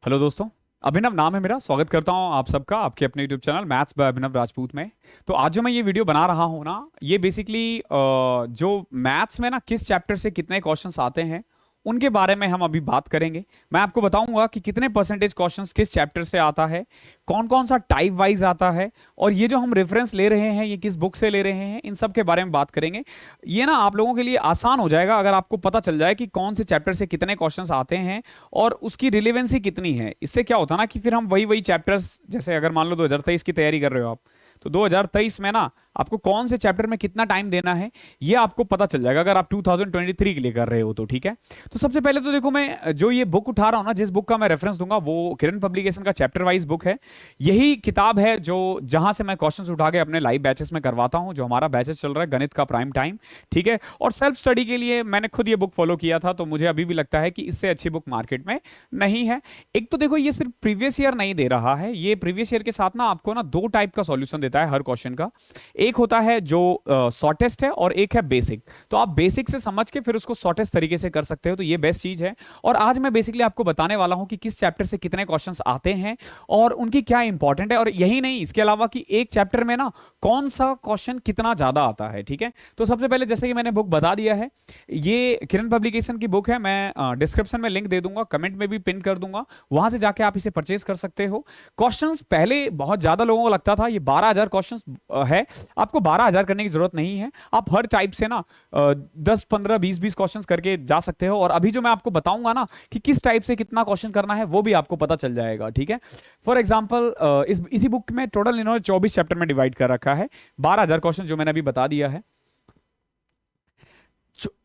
Hello दोस्तों। अभिनव नाम है मेरा। स्वागत करता हूं आप सबका आपके अपने यूट्यूब चैनल मैथ्स बाय अभिनव राजपूत में। तो आज जो मैं ये वीडियो बना रहा हूं ना, ये बेसिकली जो मैथ्स में ना किस चैप्टर से कितने क्वेश्चंस आते हैं उनके बारे में हम अभी बात करेंगे। मैं आपको बताऊंगा कि कितने परसेंटेज क्वेश्चंस किस चैप्टर से आता है, कौन कौन सा टाइप वाइज आता है, और ये जो हम रेफरेंस ले रहे हैं ये किस बुक से ले रहे हैं, इन सब के बारे में बात करेंगे। ये ना आप लोगों के लिए आसान हो जाएगा अगर आपको पता चल जाए कि कौन से चैप्टर से कितने क्वेश्चंस आते हैं और उसकी रिलेवेंसी कितनी है। इससे क्या होता है ना कि फिर हम वही वही चैप्टर्स, जैसे अगर मान लो 2023 की तैयारी कर रहे हो आप, तो 2023 में ना आपको कौन से चैप्टर में कितना टाइम देना है ये आपको पता चल जाएगा अगर आप 2023 के लिए कर रहे हो तो। ठीक है, तो सबसे पहले तो देखो, मैं जो ये बुक उठा रहा हूं ना, जिस बुक का मैं रेफरेंस दूंगा वो किरण पब्लिकेशन का चैप्टर वाइज बुक है। यही किताब है जो जहां से मैं क्वेश्चंस उठा के अपने लाइव बैचेस में करवाता हूं, जो हमारा बैचेस चल रहा है गणित का प्राइम टाइम। ठीक है, और सेल्फ स्टडी के लिए मैंने खुद ये बुक फॉलो किया था, तो मुझे अभी भी लगता है कि इससे अच्छी बुक मार्केट में नहीं है। एक तो देखो, ये सिर्फ प्रीवियस ईयर नहीं दे रहा है, ये प्रीवियस ईयर के साथ ना आपको ना दो टाइप का सॉल्यूशन देता है हर क्वेश्चन का। एक होता है जो शॉर्टेस्ट है और एक है बेसिक। तो आप बेसिक से समझ के फिर उसको शॉर्टेस्ट तरीके से कर सकते हो, तो ये बेस्ट चीज है। और आज मैं बेसिकली आपको बताने वाला हूं कि किस चैप्टर से कितने क्वेश्चंस आते हैं और उनकी क्या इंपॉर्टेंट है, और यही नहीं, इसके अलावा कि एक चैप्टर में ना कौन सा क्वेश्चन कितना ज्यादा आता है। ठीक है, तो सबसे पहले जैसे कि मैंने बुक बता दिया है, ये किरण पब्लिकेशन की बुक है। मैं डिस्क्रिप्शन में लिंक दे दूंगा, कमेंट में भी पिन कर दूंगा, वहां से जाके आप इसे परचेज कर सकते हो। क्वेश्चंस पहले बहुत ज्यादा लोगों को लगता था ये 12,000 क्वेश्चंस है। आपको 12,000 करने की जरूरत नहीं है, आप हर टाइप से ना 10 15 20 क्वेश्चंस करके जा सकते हो। और अभी जो मैं आपको बताऊंगा ना कि किस टाइप से कितना क्वेश्चन करना है वो भी आपको पता चल जाएगा। ठीक है, फॉर एग्जाम्पल इसी बुक में टोटल इन्होंने 24 चैप्टर में डिवाइड कर रखा है, 12,000 क्वेश्चन जो मैंने अभी बता दिया है।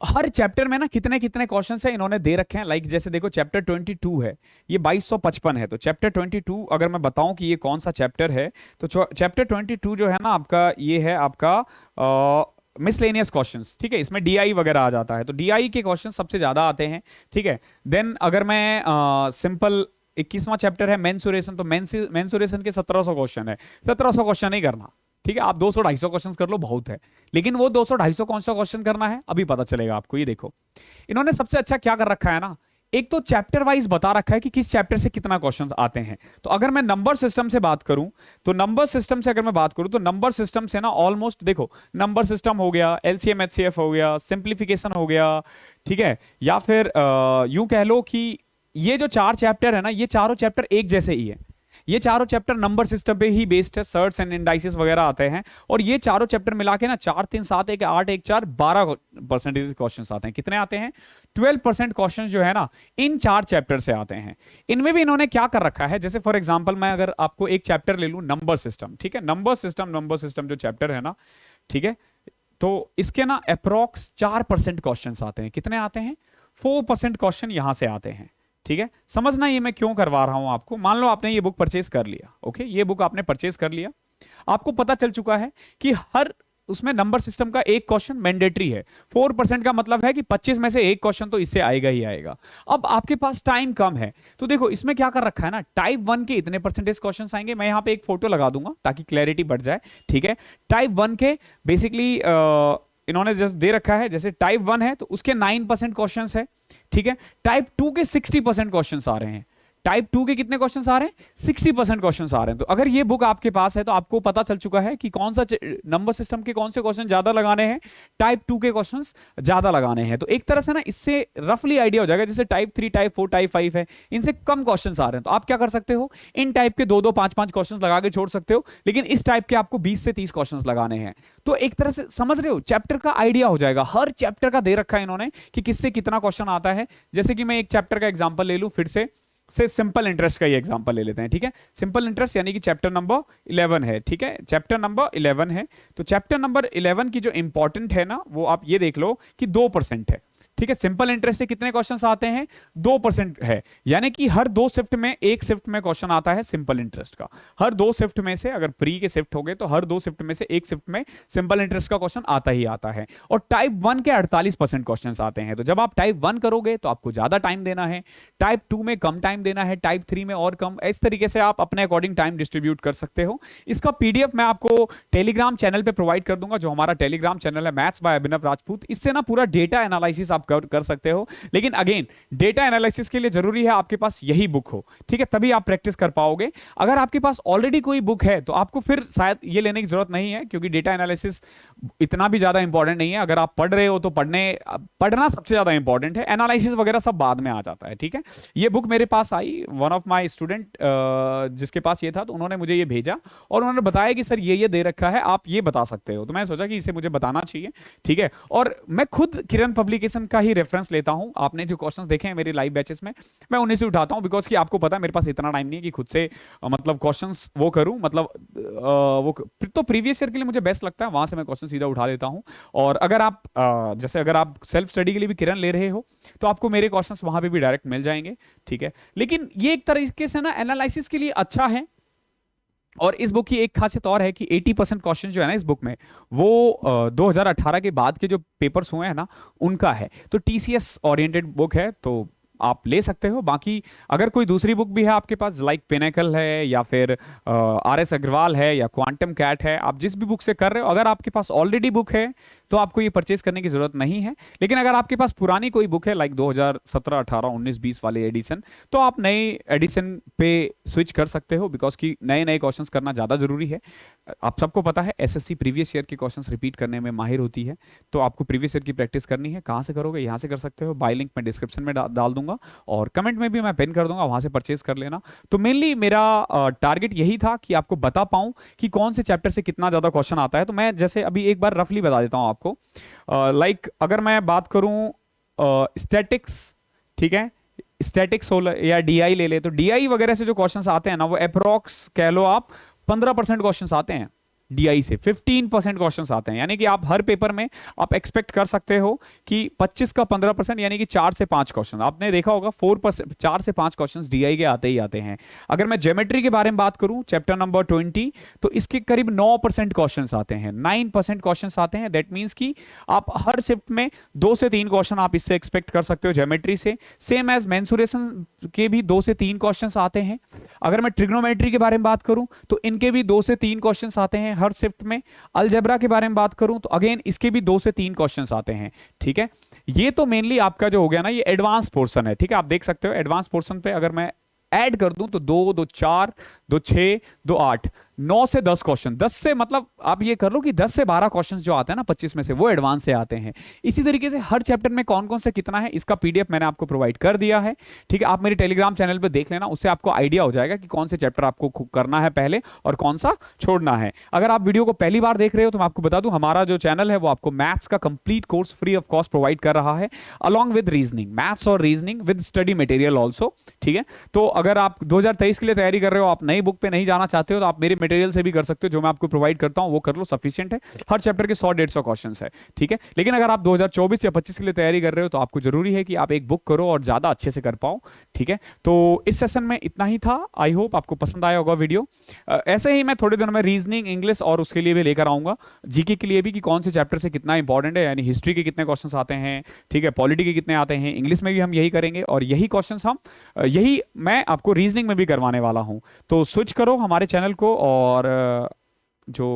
हर चैप्टर में ना कितने कितने क्वेश्चन है इन्होंने दे रखे हैं। लाइक जैसे देखो, चैप्टर 22 है, ये 2255 है। तो चैप्टर 22 अगर मैं बताऊं कि ये कौन सा चैप्टर है, तो चैप्टर 22 जो है ना आपका, ये है आपका मिसलेनियस क्वेश्चंस। ठीक है, इसमें डीआई वगैरह आ जाता है, तो डीआई के क्वेश्चन सबसे ज्यादा आते हैं। ठीक है, देन अगर मैं सिंपल 21वां चैप्टर है मेंसुरेशन, तो मेंसुरेशन के 1700 क्वेश्चन है। 1700 क्वेश्चन नहीं करना, ठीक है, आप 200 250 क्वेश्चन कर लो, बहुत है। लेकिन वो 200 250 कौन सा क्वेश्चन करना है अभी पता चलेगा आपको। ये देखो, इन्होंने सबसे अच्छा क्या कर रखा है ना, एक तो चैप्टर वाइज बता रखा है कि किस चैप्टर से कितना क्वेश्चन आते हैं। तो अगर मैं नंबर सिस्टम से बात करूं, तो नंबर सिस्टम से अगर मैं बात करूं, तो नंबर सिस्टम से ना ऑलमोस्ट देखो, नंबर सिस्टम हो गया, एलसीएम एचसीएफ हो गया, सिंप्लीफिकेशन हो गया, ठीक है, या फिर यूं कह लो कि ये जो चार चैप्टर है ना, ये चारों चैप्टर एक जैसे ही है। ये चारों चैप्टर नंबर सिस्टम पे ही बेस्ड है, सर्ट्स एंड इंडाइसिस वगैरह आते हैं। और ये चारों चैप्टर मिला के ना 4 3 7 1 8 1 4 12% क्वेश्चंस आते हैं। कितने आते हैं? 12% क्वेश्चंस जो है ना इन चार चैप्टर से आते हैं। इनमें भी इन्होंने क्या कर रखा है, जैसे फॉर एग्जाम्पल मैं अगर आपको एक चैप्टर ले लूं, नंबर सिस्टम। ठीक है, नंबर सिस्टम जो चैप्टर है ना, ठीक है, तो इसके ना अप्रोक्स 4% क्वेश्चंस आते हैं। कितने आते हैं? 4% क्वेश्चन यहां से आते हैं। ठीक है, समझना ये मैं क्यों करवा रहा हूं आपको। मान लो आपने ये बुक परचेज कर लिया, ओके, ये बुक आपने परचेज कर लिया, आपको पता चल चुका है कि हर उसमें नंबर सिस्टम का एक क्वेश्चन मैंडेटरी है। 4% का मतलब है कि 25 में से एक क्वेश्चन तो इससे आएगा ही आएगा। अब आपके पास टाइम कम है, तो देखो इसमें क्या कर रखा है ना, टाइप 1 के इतने परसेंटेज क्वेश्चन आएंगे। मैं यहां पे एक फोटो लगा दूंगा ताकि क्लैरिटी बढ़ जाए। ठीक है, टाइप 1 के बेसिकली इन्होंने जस्ट दे रखा है, जैसे टाइप 1 है तो उसके 9% क्वेश्चन है। ठीक है, टाइप 2 के 60% क्वेश्चंस आ रहे हैं। टाइप 2 के कितने क्वेश्चंस आ रहे हैं? 60% क्वेश्चंस आ रहे हैं। तो अगर ये बुक आपके पास है तो आपको पता चल चुका है कि कौन सा नंबर सिस्टम के कौन से क्वेश्चन ज्यादा लगाने हैं, टाइप 2 के क्वेश्चंस ज्यादा लगाने हैं। तो एक तरह से ना इससे रफली आइडिया हो जाएगा, जैसे टाइप 3 टाइप 4 टाइप 5 है, इनसे कम क्वेश्चंस आ रहे हैं। तो आप क्या कर सकते हो, इन टाइप के 2 2 5 5 क्वेश्चंस लगा के छोड़ सकते हो, लेकिन इस टाइप के आपको 20 से 30 क्वेश्चंस लगाने हैं। तो एक तरह से समझ रहे हो, चैप्टर का आइडिया हो जाएगा। हर चैप्टर का दे रखा है इन्होंने कि किससे कितना क्वेश्चन आता है। जैसे कि मैं एक चैप्टर का एग्जांपल ले लूं, फिर से सिंपल इंटरेस्ट का ही एग्जांपल ले लेते हैं। ठीक है, सिंपल इंटरेस्ट यानी कि चैप्टर नंबर 11 है। ठीक है, चैप्टर नंबर 11 है, तो चैप्टर नंबर 11 की जो इंपॉर्टेंट है ना, वो आप ये देख लो कि 2% है। ठीक है, सिंपल इंटरेस्ट से कितने क्वेश्चंस आते हैं? 2% है, यानी कि हर 2 शिफ्ट में एक शिफ्ट में क्वेश्चन आता है सिंपल इंटरेस्ट का। हर 2 शिफ्ट में से, अगर प्री के शिफ्ट हो गए तो हर 2 शिफ्ट में से एक शिफ्ट में सिंपल इंटरेस्ट का क्वेश्चन आता ही आता है। और टाइप 1 के 48% क्वेश्चन आते हैं। तो जब आप टाइप 1 करोगे तो आपको ज्यादा टाइम देना है, टाइप 2 में कम टाइम देना है, टाइप 3 में और कम। इस तरीके से आप अपने अकॉर्डिंग टाइम डिस्ट्रीब्यूट कर सकते हो। इसका पीडीएफ मैं आपको टेलीग्राम चैनल पे प्रोवाइड कर दूंगा, जो हमारा टेलीग्राम चैनल है मैथ्स बाय अभिनव राजपूत। इससे ना पूरा डेटा एनालिसिस आप आप कर सकते हो। लेकिन अगेन डेटा एनालिसिस के लिए जरूरी है आपके पास यही बुक हो, ठीक है, तभी आप प्रैक्टिस कर पाओगे। अगर आपके पास ऑलरेडी कोई बुक है तो आपको फिर शायद ये लेने की जरूरत नहीं है, क्योंकि डेटा एनालिसिस इतना भी ज्यादा इंपॉर्टेंट नहीं है। अगर आप पढ़ रहे हो तो पढ़ना सबसे ज्यादा इंपॉर्टेंट है, एनालिसिस वगैरह सब बाद में आ जाता है, ठीक है। ये बुक मेरे पास आई, वन ऑफ माय स्टूडेंट जिसके पास ये था, तो उन्होंने मुझे ये भेजा और उन्होंने बताया कि सर ये दे रखा है, आप ये बता सकते हो। तो मैं सोचा कि इसे मुझे बताना चाहिए, ठीक है। और मैं खुद किरण पब्लिकेशन का ही रेफरेंस लेता हूं। आपने जो क्वेश्चंस देखे हैं मेरे लाइव बैचेस में, मैं उन्हीं से उठाता हूं, बिकॉज कि आपको पता है मेरे पास इतना टाइम नहीं है कि खुद से मतलब क्वेश्चंस वो करूं, मतलब वो तो प्रीवियस ईयर के लिए मुझे बेस्ट लगता है, वहां से मैं क्वेश्चन सीधा उठा लेता हूं। और अगर आप जैसे अगर आप सेल्फ स्टडी के लिए भी किरण ले रहे हो तो आपको मेरे क्वेश्चंस वहां पे भी डायरेक्ट मिल जाएंगे, ठीक है। लेकिन ये एक तरीके से ना एनालिसिस के लिए अच्छा है। और इस बुक की एक खासियत और है कि 80% क्वेश्चन जो है ना इस बुक में, वो 2018 के बाद के जो पेपर्स हुए हैं ना उनका है। तो टीसीएस ओरिएंटेड बुक है, तो आप ले सकते हो। बाकी अगर कोई दूसरी बुक भी है आपके पास, लाइक पिनेकल है या फिर आरएस अग्रवाल है या क्वांटम कैट है, आप जिस भी बुक से कर रहे हो, अगर आपके पास ऑलरेडी बुक है तो आपको ये परचेज करने की जरूरत नहीं है। लेकिन अगर आपके पास पुरानी कोई बुक है, लाइक 2017, 18, 19, 20 वाले एडिशन, तो आप नए एडिशन पे स्विच कर सकते हो, बिकॉज कि नए नए क्वेश्चंस करना ज़्यादा जरूरी है। आप सबको पता है एसएससी प्रीवियस ईयर के क्वेश्चंस रिपीट करने में माहिर होती है, तो आपको प्रीवियस ईयर की प्रैक्टिस करनी है। कहाँ से करोगे? यहाँ से कर सकते हो, बाय लिंक मैं डिस्क्रिप्शन में डाल दूंगा और कमेंट में भी मैं पिन कर दूंगा, वहां से परचेज कर लेना। तो मेनली मेरा टारगेट यही था कि आपको बता पाऊं कि कौन से चैप्टर से कितना ज्यादा क्वेश्चन आता है। तो मैं जैसे अभी एक बार रफली बता देता हूं आपको। लाइक अगर मैं बात करूं स्टैटिक्स, ठीक है, स्टैटिक्स या डीआई ले ले, तो डीआई वगैरह से जो क्वेश्चंस आते हैं ना, वो अप्रोक्स कह लो आप 15% क्वेश्चंस आते हैं। डीआई से 15% क्वेश्चंस आते हैं, यानी कि आप हर पेपर में आप एक्सपेक्ट कर सकते हो कि 25 का 15%, यानी कि 4 से 5 क्वेश्चन। आपने देखा होगा 4%, 4 से 5 क्वेश्चंस डीआई के आते ही आते हैं। अगर मैं ज्योमेट्री के बारे में बात करूं, चैप्टर नंबर 20, तो इसके करीब 9% क्वेश्चंस आते हैं, 9% क्वेश्चंस आते हैं। दैट मीन्स कि आप हर शिफ्ट में 2 से 3 क्वेश्चन आप इससे एक्सपेक्ट कर सकते हो ज्योमेट्री से। सेम एज मेंसुरेशन के भी 2 से 3 क्वेश्चंस आते हैं। अगर मैं ट्रिग्नोमेट्री के बारे में बात करूं तो इनके भी 2 से 3 क्वेश्चंस आते हैं हर शिफ्ट में। अलजेब्रा के बारे में बात करूं तो अगेन इसके भी 2 से 3 क्वेश्चंस आते हैं, ठीक है। ये तो मेनली आपका जो हो गया ना, ये एडवांस पोर्शन है, ठीक है। आप देख सकते हो एडवांस पोर्शन पे अगर मैं ऐड कर दूं तो 2, 2, 4, 2, 6, 2, 8, 9 से 10 क्वेश्चन, 10 से मतलब आप ये कर लो कि 10 से 12 क्वेश्चन जो आते हैं ना 25 में से, वो एडवांस से आते हैं। इसी तरीके से हर चैप्टर में कौन कौन से कितना है, इसका पीडीएफ मैंने आपको प्रोवाइड कर दिया है, ठीक है। आप मेरे टेलीग्राम चैनल पे देख लेना, उससे आपको आइडिया हो जाएगा कि कौन से चैप्टर आपको करना है पहले और कौन सा छोड़ना है। अगर आप वीडियो को पहली बार देख रहे हो तो मैं आपको बता दूं, हमारा जो चैनल है वो आपको मैथ्स का complete course free of cost provide कर रहा है, अलॉन्ग विद रीजनिंग, मैथ्स और reasoning with study material also, ठीक है। तो अगर आप 2023 के लिए तैयारी कर रहे हो, आप नई बुक पे नहीं जाना चाहते हो, तो आप मेरे मटेरियल से भी कर सकते हो। जो मैं आपको प्रोवाइड करता हूं वो कर लो, सफिशिएंट है। हर चैप्टर के 100-150 क्वेश्चंस है, ठीक है। लेकिन अगर आप 2024 या 25 के लिए तैयारी कर रहे हो तो आपको जरूरी है कि आप एक बुक करो और ज्यादा अच्छे से कर पाओ, ठीक है। तो इस सेशन में इतना ही था। आई होप आपको पसंद आया होगा वीडियो। ऐसे ही मैं थोड़े दिनों में रीजनिंग, इंग्लिश और उसके लिए भी लेकर आऊंगा, जीके के लिए भी, कि कौन से चैप्टर से कितना इंपॉर्टेंट है, यानी हिस्ट्री के कितने क्वेश्चन आते हैं, ठीक है, पॉलिटी के कितने आते हैं, इंग्लिश में भी हम यही करेंगे और यही क्वेश्चन यही मैं आपको रीजनिंग में भी करवाने वाला हूं। तो स्विच करो हमारे चैनल को और जो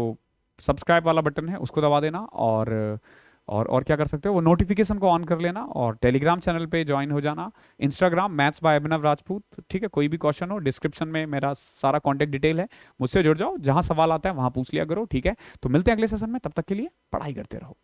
सब्सक्राइब वाला बटन है उसको दबा देना और क्या कर सकते हो, वो नोटिफिकेशन को ऑन कर लेना और टेलीग्राम चैनल पे ज्वाइन हो जाना। इंस्टाग्राम मैथ्स बाय अभिनव राजपूत, ठीक है। कोई भी क्वेश्चन हो डिस्क्रिप्शन में मेरा सारा कॉन्टैक्ट डिटेल है, मुझसे जुड़ जाओ, जहां सवाल आता है वहां पूछ लिया करो, ठीक है। तो मिलते हैं अगले सेशन में, तब तक के लिए पढ़ाई करते रहो।